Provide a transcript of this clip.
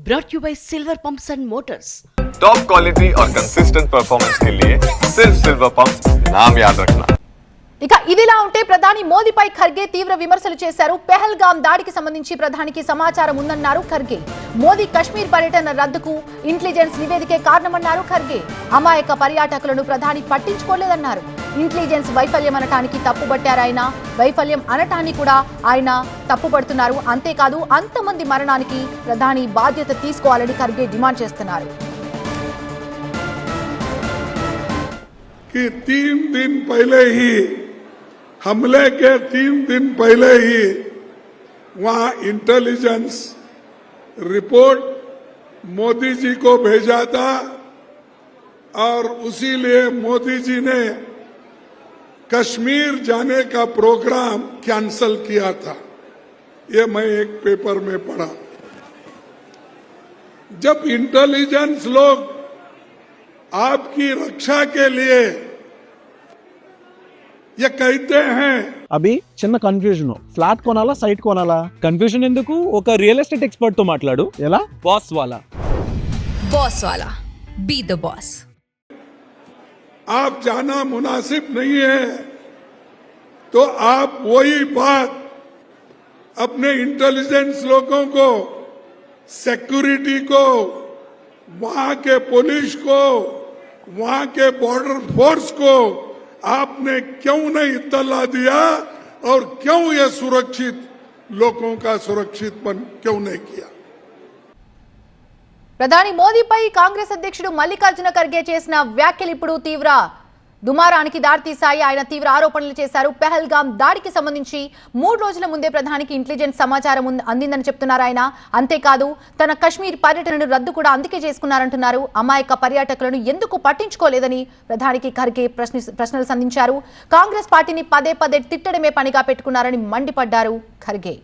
brought you by Silver Pumps and Motors. Top quality और consistent performance के लिए सिर्फ सिल्वर पंप्स नाम याद रखना। ఇక ఇదిలా ఉంటే ప్రధాని మోదీపై ఖర్గే తీవ్ర విమర్శలు చేశారు. పెహల్గాం దాడికి సంబంధించి ప్రధానికి సమాచారం ఉందన్నారు ఖర్గే. మోదీ కశ్మీర్ పర్యటన రద్దుకు ఇంటెలిజెన్స్ నివేదికే కారణమన్నారు ఖర్గే. అమాయక పర్యాటకులను ప్రధాని పట్టించుకోలేదన్నారు. ఇంటెలిజెన్స్ వైఫల్యం అనటానికి తప్పుబట్టారు ఆయన. వైఫల్యం అనటాన్ని కూడా ఆయన తప్పుపడుతున్నారు. అంతేకాదు అంతమంది మరణానికి ప్రధాని బాధ్యత తీసుకోవాలని ఖర్గే డిమాండ్ చేస్తున్నారు. कि 3 दिन पहले ही हमले के 3 दिन पहले ही वहां इंटेलिजेंस रिपोर्ट मोदी जी को भेजा था और उसी लिए मोदी जी ने कश्मीर जाने का प्रोग्राम कैंसल किया था। ये मैं एक पेपर में पढ़ा। जब इंटेलिजेंस लोग आपकी रक्षा के लिए ये कहते हैं అభి చిన్న కన్ఫ్యూజన్ ఫ్లాట్ కొనాలా సైట్ కొనాలా కన్ఫ్యూజన్ ఎందుకు ఒక రియల్ ఎస్టేట్ ఎక్స్పర్ట్ తో మాట్లాడు ఎలా బాస్ వాలా बी द बॉस। आप जाना मुनासिब नहीं है तो आप वही बात अपने इंटेलिजेंस लोगों को, सिक्योरिटी को, वहां के पुलिस को, वहां के बॉर्डर फोर्स को आपने क्यों नहीं इत्तला दिया और क्यों ये सुरक्षित लोगों का सुरक्षितपन क्यों नहीं किया? ప్రధాని మోదీపై కాంగ్రెస్ అధ్యక్షుడు మల్లికార్జున ఖర్గే చేసిన వ్యాఖ్యలు ఇప్పుడు తీవ్ర దుమారానికి దారితీశాయి. ఆయన తీవ్ర ఆరోపణలు చేశారు. పెహల్గాం దాడికి సంబంధించి 3 రోజుల ముందే ప్రధానికి ఇంటెలిజెన్స్ సమాచారం అందిందని చెప్తున్నారు ఆయన. అంతేకాదు తన కశ్మీర్ పర్యటనను రద్దు కూడా అందుకే చేసుకున్నారంటున్నారు. అమాయక పర్యాటకులను ఎందుకు పట్టించుకోలేదని ప్రధానికి ఖర్గే ప్రశ్నలు సంధించారు. కాంగ్రెస్ పార్టీని పదే పదే తిట్టడమే పనిగా పెట్టుకున్నారని మండిపడ్డారు ఖర్గే.